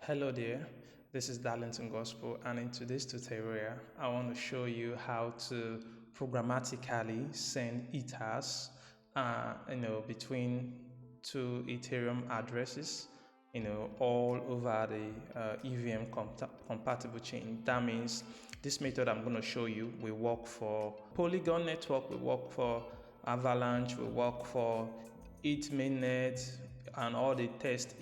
Hello there, this is Darlington Gospel, and in today's tutorial I want to show you how to programmatically send ethers between two Ethereum addresses all over the EVM compatible chain. That means this method I'm going to show you will work for Polygon network, will work for Avalanche, will work for ETH mainnet and all the test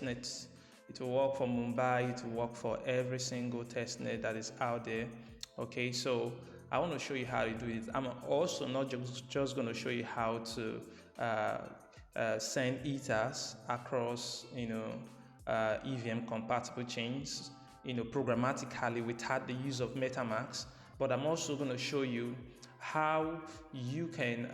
nets. It will work for Mumbai, it will work for every single testnet that is out there. Okay, so I want to show you how to do it. I'm also not just going to show you how to send ethers across EVM compatible chains programmatically without the use of Metamask, but I'm also going to show you how you can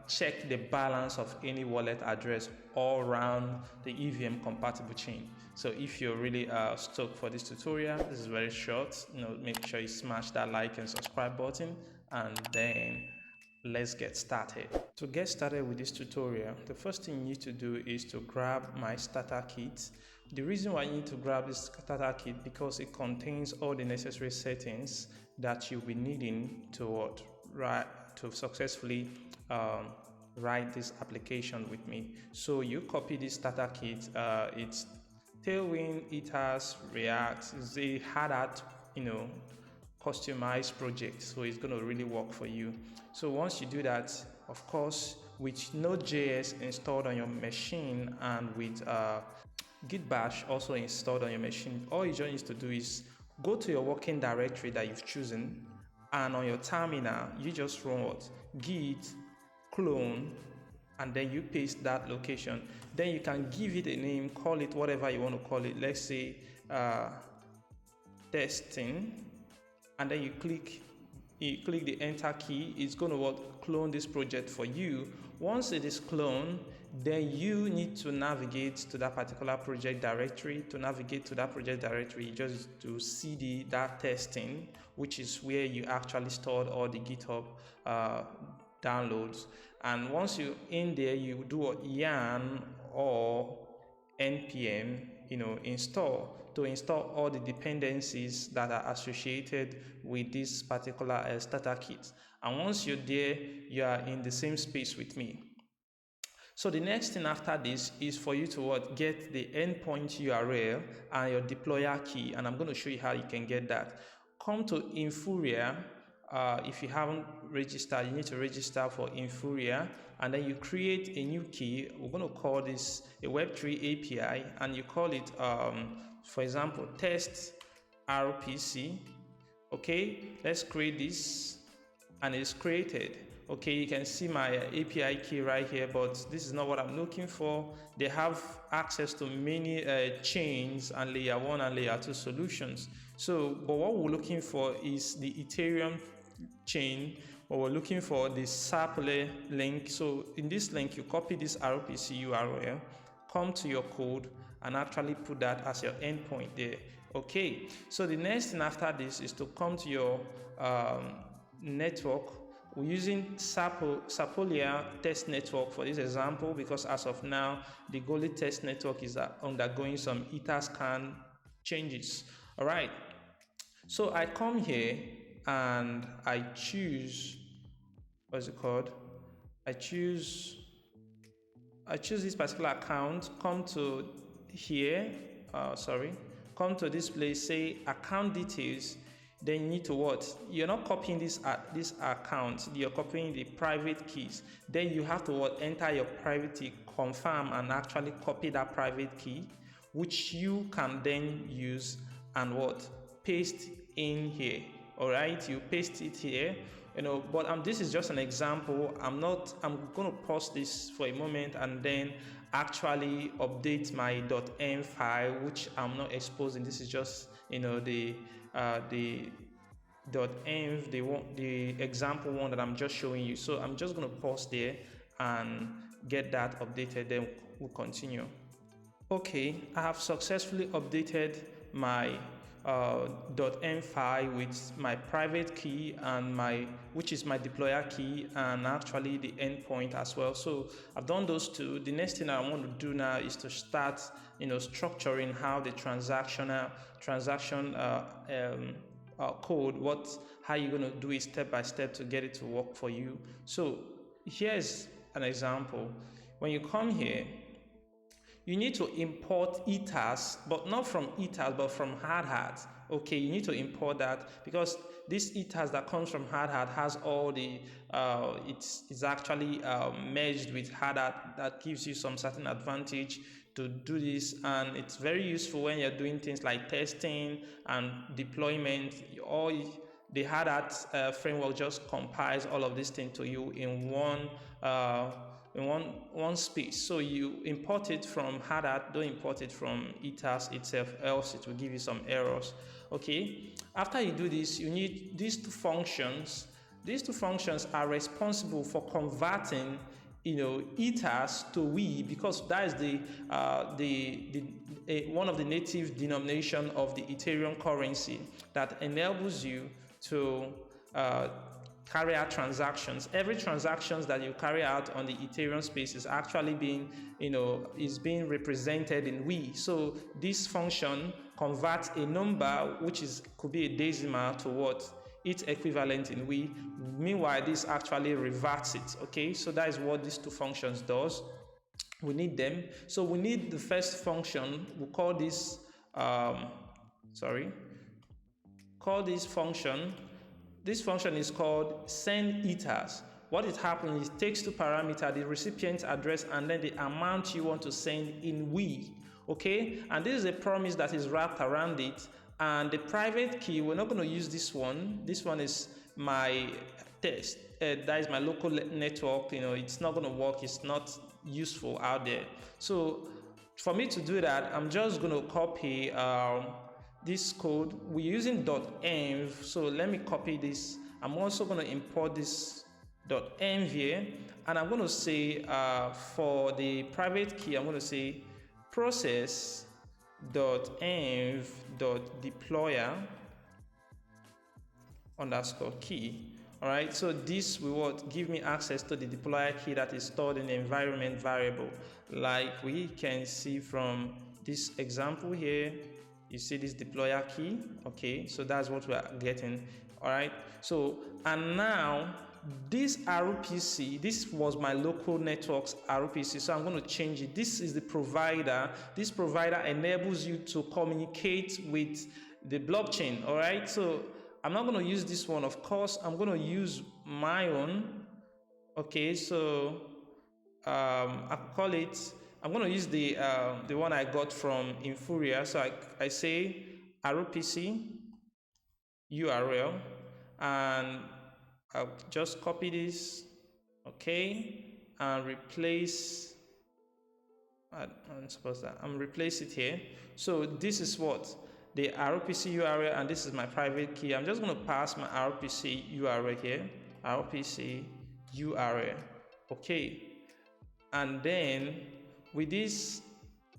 check the balance of any wallet address all around the EVM compatible chain. So if you're really stoked for this tutorial, this is very short. Make sure you smash that like and subscribe button, and then let's get started. To get started with this tutorial, the first thing you need to do is to grab my starter kit. The reason why you need to grab this starter kit because it contains all the necessary settings that you'll be needing to successfully write this application with me. So you copy this starter kit. It's Tailwind, Ethers, React. It's a hard hat, customized project, so it's going to really work for you. So once you do that, of course, with NodeJs installed on your machine and with Git bash also installed on your machine, all you just need to do is go to your working directory that you've chosen, and on your terminal you just run what? Git clone, and then you paste that location. Then you can give it a name, call it whatever you want to call it. Let's say testing, and then you click the enter key. It's going to clone this project for you. Once it is cloned, then you need to navigate to that particular project directory. To navigate to that project directory, you just do cd that testing, which is where you actually stored all the GitHub downloads. And once you're in there, you do a yarn or npm install to install all the dependencies that are associated with this particular starter kit. And once you're there, you are in the same space with me. So the next thing after this is for you to get the endpoint URL and your deployer key, and I'm going to show you how you can get that. Come to Infuria. If you haven't registered, you need to register for Infuria, and then you create a new key. We're going to call this a Web3 API, and you call it, for example, test RPC. Okay, let's create this, and it's created. Okay, you can see my API key right here, but this is not what I'm looking for. They have access to many chains and layer 1 and layer 2 solutions. So, but what we're looking for is the Ethereum chain, but we're looking for the SAP link. So in this link, you copy this RPC URL, come to your code, and actually put that as your endpoint there. Okay, so the next thing after this is to come to your network. We're using Sapolia test network for this example because as of now, the Goli test network is undergoing some Etherscan changes. All right, so I come here and I choose, what's it called? I choose this particular account, come to here, come to this place, say account details. Then you need to you're not copying this account, you're copying the private keys. Then you have to enter your private key, confirm, and actually copy that private key, which you can then use and paste in here. All right, you paste it here, but this is just an example. I'm going to pause this for a moment and then actually update my .env file, which I'm not exposing. This is just the .env, the example one that I'm just showing you. So I'm just going to pause there and get that updated, then we'll continue. Okay, I have successfully updated my .m file with my private key and which is my deployer key, and actually the endpoint as well. So I've done those two. The next thing I want to do now is to start structuring how the transaction code, how you're going to do it step by step to get it to work for you. So here's an example. When you come here, you need to import ethers, but not from ethers, but from hard hat. Okay, you need to import that because this ethers that comes from hard hat has all the it's actually merged with hard hat. That gives you some certain advantage to do this, and it's very useful when you're doing things like testing and deployment. All the hard hat framework just compiles all of these things to you in one space. So you import it from hard hat, don't import it from ethers itself, else it will give you some errors. Okay, after you do this, you need these two functions. These two functions are responsible for converting ethers to we, because that is one of the native denomination of the Ethereum currency that enables you to carry out transactions. Every transactions that you carry out on the Ethereum space is actually being represented in we. So this function converts a number which could be a decimal to what its equivalent in we. Meanwhile, this actually reverts it. Okay, so that is what these two functions does. We need them. So we need the first function. We'll call this this function. This function is called send ethers. What it happens is it takes two parameters, the recipient address and then the amount you want to send in we. Okay, and this is a promise that is wrapped around it. And the private key, we're not going to use this one. This one is my test. That is my local network. It's not going to work. It's not useful out there. So for me to do that, I'm just going to copy this code. We're using .env. So let me copy this. I'm also going to import this .env here. And I'm going to say for the private key, I'm going to say process .env.deployer _ key. All right, so this will give me access to the deployer key that is stored in the environment variable. Like we can see from this example here, you see this deployer key. Okay, so that's what we are getting. All right, so and now this RPC, this was my local network's RPC, so I'm going to change it. This is the provider. This provider enables you to communicate with the blockchain. All right, so I'm not going to use this one, of course. I'm going to use my own. Okay, so I call it. I'm going to use the one I got from Infuria. So I say RPC URL, and I'll just copy this, okay, and replace. Replace it here. So this is what the RPC URL, and this is my private key. I'm just going to pass my RPC URL here, RPC URL, okay, and then with this,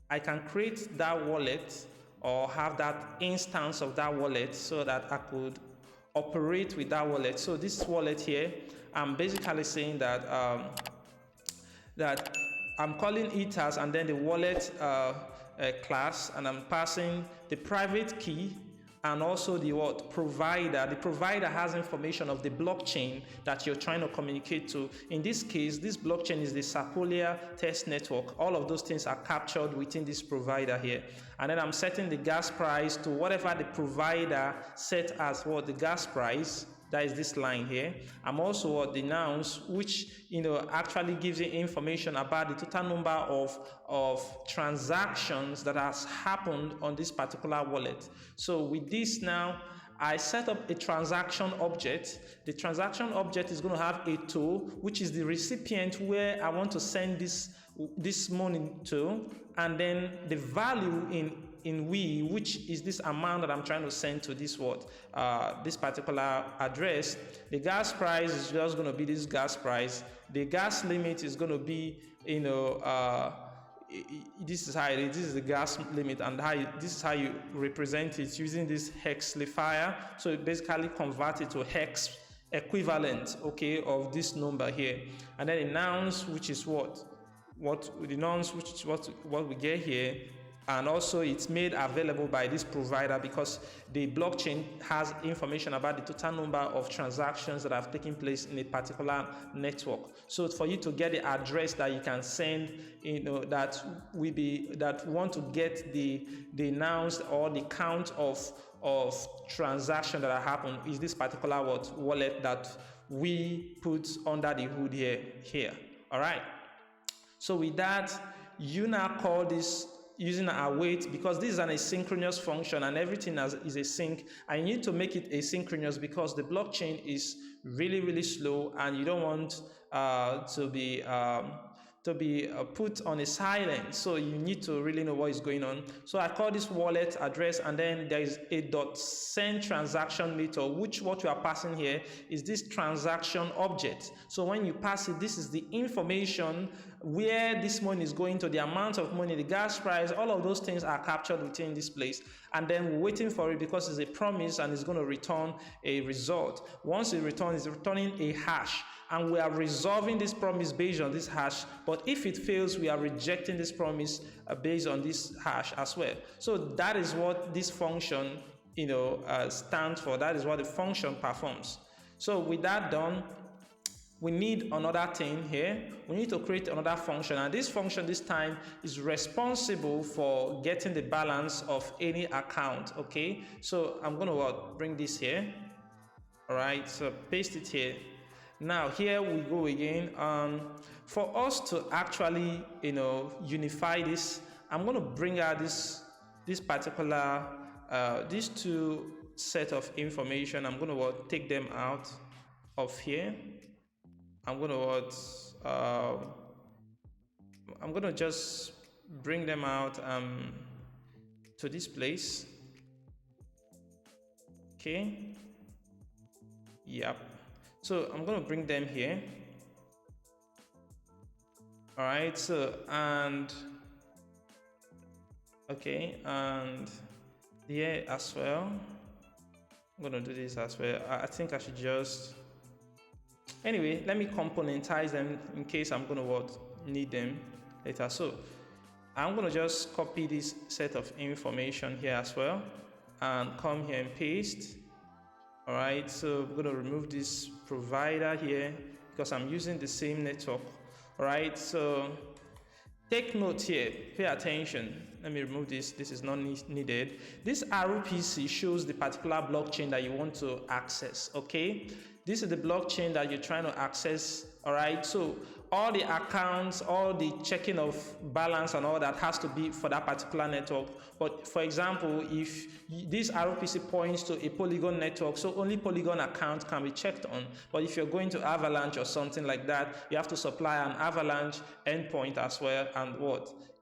I can create that wallet or have that instance of that wallet so that I could operate with that wallet. So this wallet here, I'm basically saying that that I'm calling ethers and then the wallet class, and I'm passing the private key and also the provider. The provider has information of the blockchain that you're trying to communicate to. In this case, this blockchain is the Sequoia test network. All of those things are captured within this provider here. And then I'm setting the gas price to whatever the provider set as the gas price. That is this line here. I'm also the nouns, which actually gives you information about the total number of transactions that has happened on this particular wallet. So with this now, I set up a transaction object. The transaction object is going to have a tool, which is the recipient where I want to send this money to, and then the value in we, which is this amount that I'm trying to send to this this particular address. The gas price is just going to be this gas price. The gas limit is going to be this is how it is. This is the gas limit, and this is how you represent it using this hexlifier. So it basically convert it to hex equivalent, okay, of this number here, and then a nonce, which is what the nonce, which is what we get here. And also it's made available by this provider because the blockchain has information about the total number of transactions that have taken place in a particular network. So for you to get the address that you can send, that want to get the announced or the count of transactions that have happened, is this particular wallet that we put under the hood here. All right. So with that, you now call this using our await, because this is an asynchronous function and everything is async. I need to make it asynchronous because the blockchain is really slow, and you don't want to be put on a silent. So you need to really know what is going on. So I call this wallet address, and then there is a .send transaction method, which what you are passing here is this transaction object. So when you pass it, this is the information where this money is going to, the amount of money, the gas price, all of those things are captured within this place. And then we're waiting for it because it's a promise and it's going to return a result. Once it returns, it's returning a hash. And we are resolving this promise based on this hash. But if it fails, we are rejecting this promise based on this hash as well. So that is what this function, stands for. That is what the function performs. So with that done, we need another thing here. We need to create another function, and this function this time is responsible for getting the balance of any account. Okay, so I'm going to bring this here. All right, so paste it here. Now here we go again. For us to actually unify this, I'm going to bring out this particular these two set of information. I'm going to take them out of here. I'm gonna just bring them out to this place. Okay. Yep. So I'm gonna bring them here. All right. So and here as well. I'm gonna do this as well. I think I should just. Anyway, let me componentize them in case I'm going to need them later. So I'm going to just copy this set of information here as well and come here and paste. All right, so I'm going to remove this provider here because I'm using the same network. All right, so take note here, pay attention. Let me remove this. This is not needed. This RPC shows the particular blockchain that you want to access. Okay. This is the blockchain that you're trying to access, all right? So all the accounts, all the checking of balance and all that has to be for that particular network. But for example, if this RPC points to a Polygon network, so only Polygon accounts can be checked on. But if you're going to Avalanche or something like that, you have to supply an Avalanche endpoint as well, and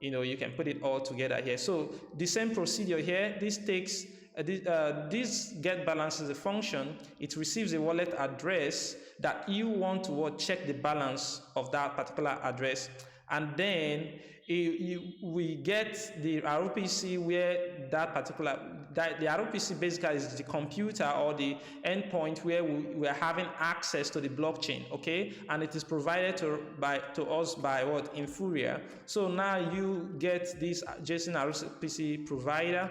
you can put it all together here. So the same procedure here. This takes this get balance is a function. It receives a wallet address that you want to check the balance of that particular address, and then we get the RPC where the RPC basically is the computer or the endpoint where we are having access to the blockchain, okay, and it is provided to us by Infuriator. So now you get this JSON RPC provider.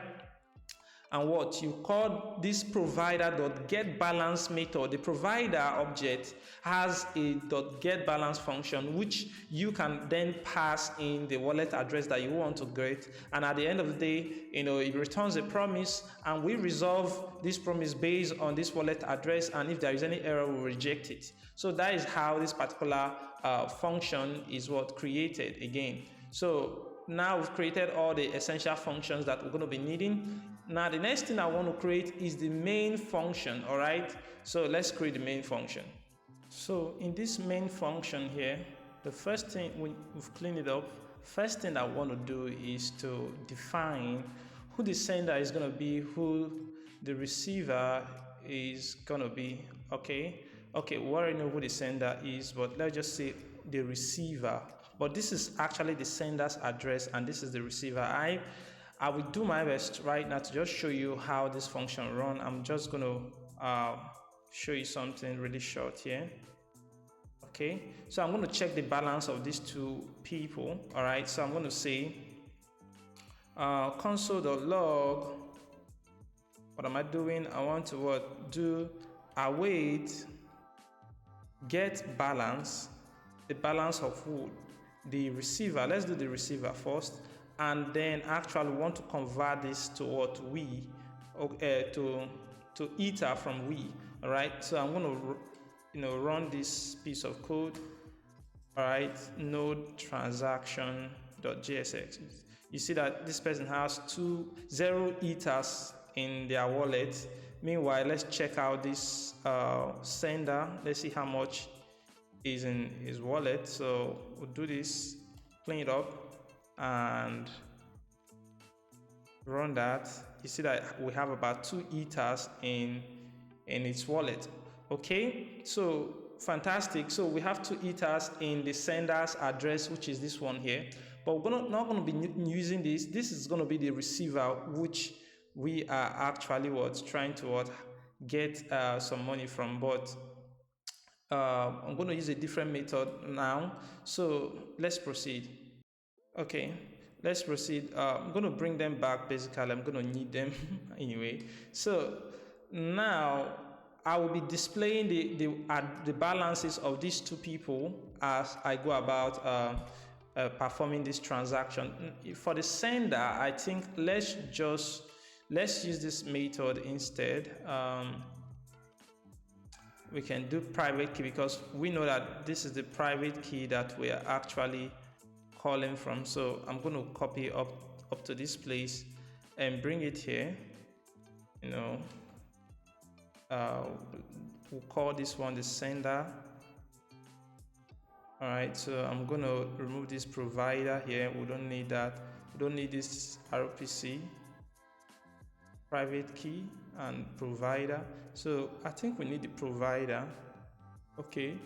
And you call this provider.getBalance method. The provider object has a .getBalance function, which you can then pass in the wallet address that you want to get. And at the end of the day, it returns a promise, and we resolve this promise based on this wallet address. And if there is any error, we reject it. So that is how this particular function is created again. So now we've created all the essential functions that we're going to be needing. Now the next thing I want to create is the main function. All right, so let's create the main function. So in this main function here, the first thing we've cleaned it up. First thing I want to do is to define who the sender is going to be, who the receiver is going to be. Okay, we already know who the sender is, but let's just say the receiver. but this is actually the sender's address and this is the receiver. I will do my best right now to just show you how this function runs. I'm just going to show you something really short here. Okay, so I'm going to check the balance of these two people. All right, so I'm going to say console.log. What am I doing? I want to do await get balance, the balance of who? The receiver. Let's do the receiver first, and then actually want to convert this to what? We, to ether from we. All right, so I'm going to run this piece of code. All right, node transaction.jsx. You see that this person has 0 ethers in their wallet. Meanwhile, let's check out this sender. Let's see how much is in his wallet. So we'll do this, clean it up, and run that. You see that we have about 2 ethers in its wallet. Okay, so fantastic. So we have 2 ethers in the sender's address, which is this one here. But we're not going to be using this. This is going to be the receiver, which we are actually trying to get some money from. But I'm going to use a different method now. So let's proceed. Okay, let's proceed. I'm going to bring them back. Basically, I'm going to need them anyway. So now I will be displaying the balances of these two people as I go about performing this transaction. For the sender, I think let's use this method instead. We can do private key because we know that this is the private key that we are actually calling from. So I'm going to copy up to this place and bring it here. We'll call this one the sender. All right, so I'm going to remove this provider here. We don't need that. We don't need this RPC, private key and provider. So I think we need the provider. Okay.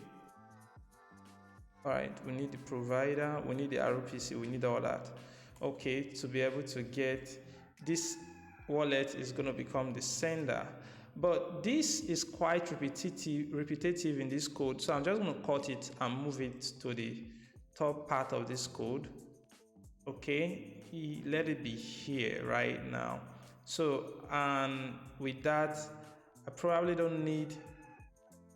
All right, we need the provider, we need the RPC, we need all that. Okay, to be able to get this wallet is going to become the sender. But this is quite repetitive in this code. So I'm just going to cut it and move it to the top part of this code. Okay, let it be here right now. So, and with that, I probably don't need,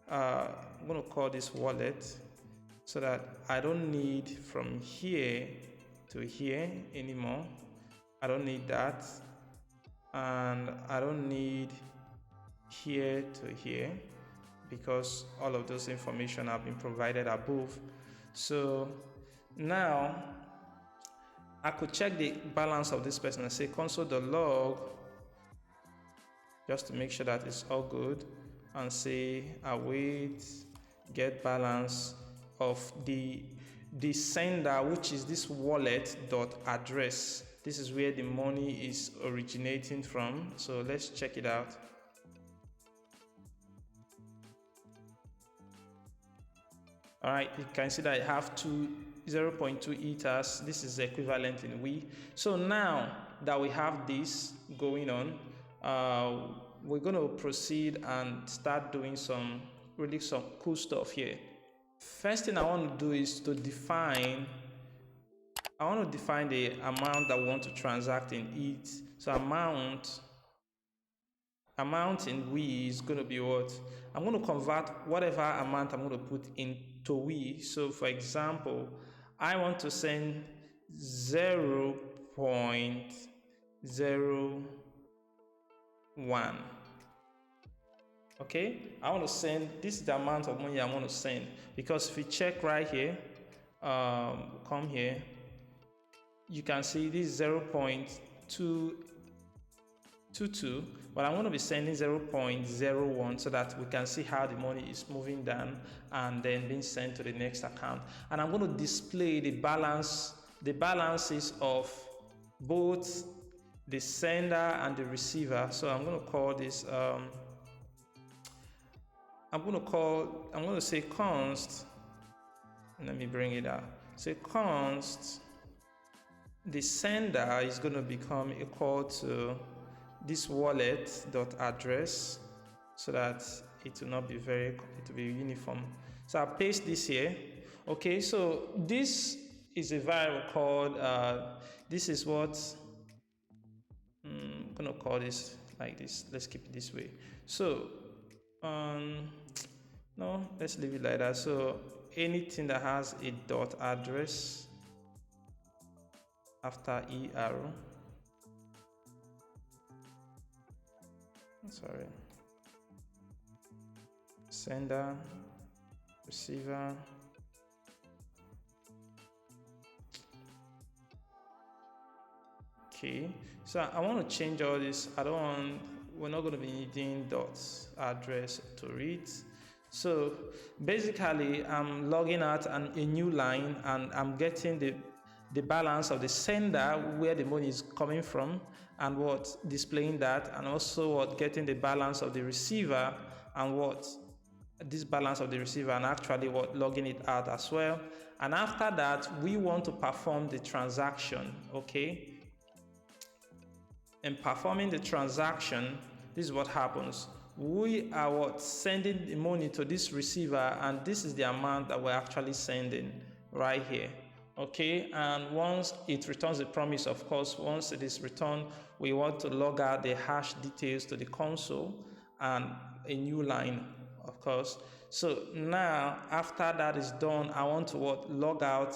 I'm going to call this wallet so that I don't need from here to here anymore. I don't need that. And I don't need here to here because all of those information have been provided above. So now I could check the balance of this person and say console.log just to make sure that it's all good, and say await get balance of the sender, which is this wallet dot address. This is where the money is originating from. So let's check it out. All right, you can see that I have 0.2 ethers. This is equivalent in we. So now that we have this going on, we're going to proceed and start doing some cool stuff here. First thing I want to do is to define the amount that we want to transact in it. So amount in we is going to be what? I'm going to convert whatever amount I'm going to put into we. So for example, I want to send 0.01. Okay, I want to send, this is the amount of money I want to send, because if you check right here, come here, you can see this is 0.222, but I'm going to be sending 0.01 so that we can see how the money is moving down and then being sent to the next account. And I'm going to display the balances of both the sender and the receiver. So I'm going to call this I'm going to say const, let me bring it out, say const the sender is going to become equal to this wallet dot address, so that it will not be it will be uniform. So I'll paste this here. Okay, so this is a variable called this is what I'm gonna call this like this. Let's keep it this way. So no, let's leave it like that. So anything that has a dot address after arrow, sorry, sender, receiver, okay. So I want to change all this. We're not going to be needing dot address to read. So basically I'm logging out a new line, and I'm getting the balance of the sender, where the money is coming from, and what displaying that, and also what getting the balance of the receiver, and what this balance of the receiver, and actually what logging it out as well. And after that, we want to perform the transaction. Okay, and performing the transaction, this is what happens. We are what sending the money to this receiver, and this is the amount that we're actually sending right here. Okay, and once it returns the promise, of course, once it is returned, we want to log out the hash details to the console and a new line, of course. So now after that is done, I want to log out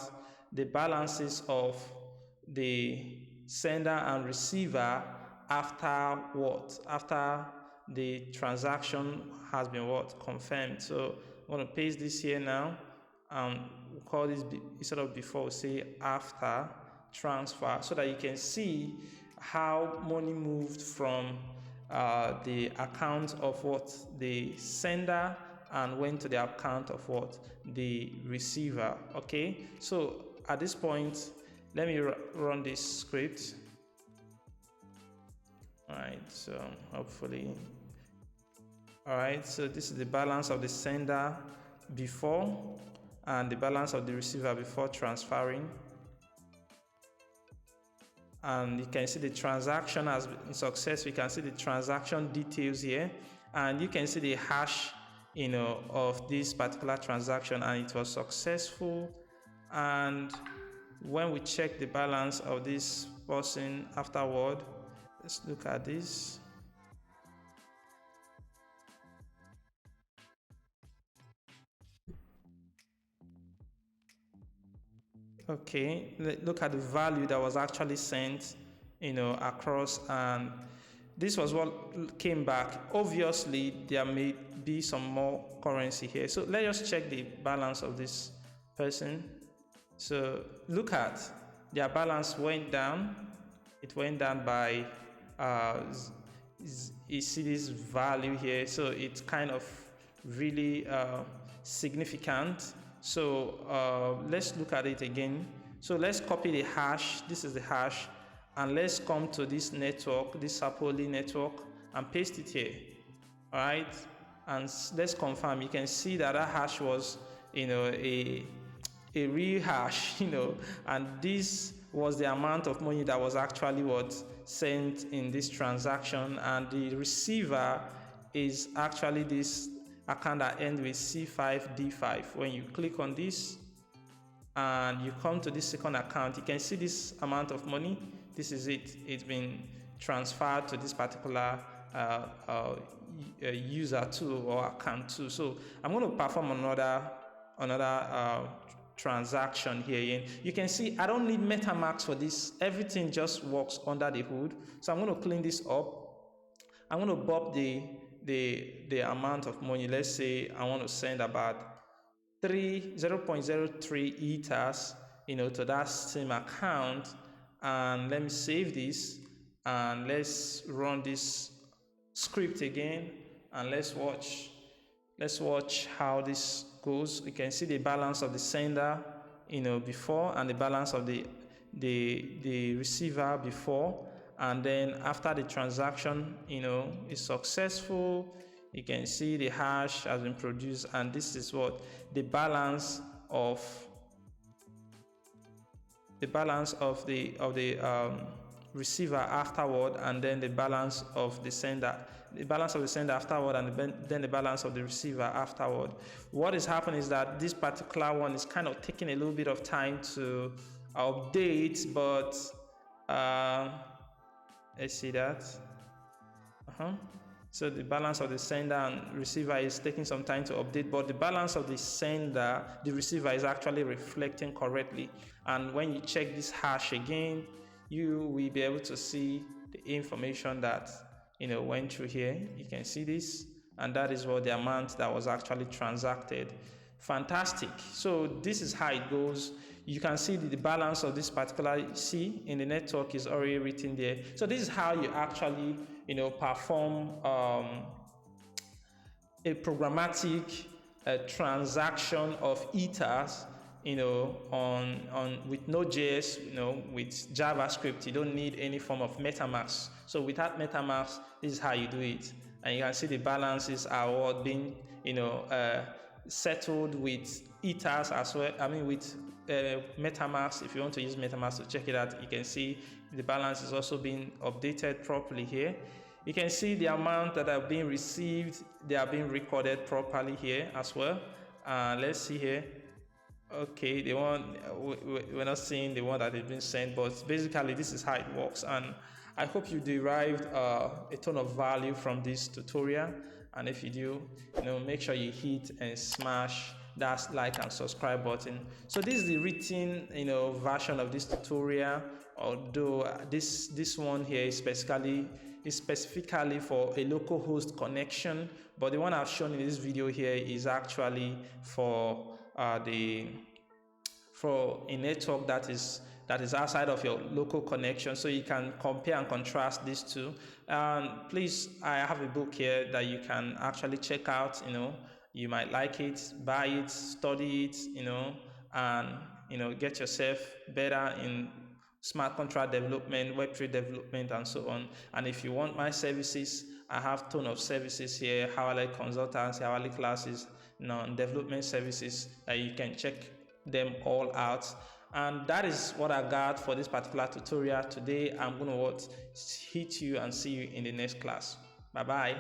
the balances of the sender and receiver after after the transaction has been confirmed. So I'm going to paste this here now. We'll call this, instead of before, we'll say after transfer, so that you can see how money moved from the account of the sender and went to the account of the receiver. Okay, so at this point, let me run this script. All right, so hopefully, all right, so this is the balance of the sender before and the balance of the receiver before transferring, and you can see the transaction has been success. We can see the transaction details here, and you can see the hash of this particular transaction, and it was successful. And when we check the balance of this person afterward, let's look at this. Okay, look at the value that was actually sent, across, and this was what came back. Obviously, there may be some more currency here. So let's just check the balance of this person. So look at their balance went down. It went down by, you see this value here. So it's kind of really significant. So let's look at it again. So let's copy the hash. This is the hash. And let's come to this network, this Sapoli network, and paste it here. All right. And let's confirm. You can see that hash was, a real hash, and this was the amount of money that was actually sent in this transaction. And the receiver is actually this account that ends with C5D5. When you click on this and you come to this second account, you can see this amount of money. This is it. It's been transferred to this particular user too, or account too. So I'm going to perform another transaction here. You can see I don't need Metamask for this. Everything just works under the hood. So I'm going to clean this up. I'm going to bump the amount of money. Let's say I want to send about 0.03 ethers, to that same account. And let me save this, and let's run this script again, and let's watch how this goes. You can see the balance of the sender, before, and the balance of the receiver before. And then after the transaction, is successful, you can see the hash has been produced, and this is the balance of receiver afterward, and then the balance of the sender, afterward, and then the balance of the receiver afterward. What is happening is that this particular one is kind of taking a little bit of time to update, but let's see that. So the balance of the sender and receiver is taking some time to update, but the balance of the receiver is actually reflecting correctly. And when you check this hash again, you will be able to see the information that went through here. You can see this, and that is what the amount that was actually transacted. Fantastic. So this is how it goes. You can see the balance of this particular C in the network is already written there. So this is how you actually perform a programmatic transaction of ethers on with Node.js, with JavaScript. You don't need any form of Metamask. So without Metamask, this is how you do it. And you can see the balances are all being settled with ethers as well. I mean with Metamask. If you want to use Metamask to check it out, you can see the balance is also being updated properly here. You can see the amount that are being received, they are being recorded properly here as well. Let's see here. Okay, the one we're not seeing the one that has been sent, but basically this is how it works. And I hope you derived a ton of value from this tutorial. And if you do, make sure you hit and smash that like and subscribe button. So this is the written version of this tutorial, although this one here is specifically for a local host connection, but the one I've shown in this video here is actually for a network that is outside of your local connection, so you can compare and contrast these two. Please, I have a book here that you can actually check out. You might like it, buy it, study it, and get yourself better in smart contract development, Web3 development, and so on. And if you want my services, I have a ton of services here: hourly consultants, hourly classes, development services. You can check them all out. And that is what I got for this particular tutorial today. I'm going to hit you and see you in the next class. Bye bye.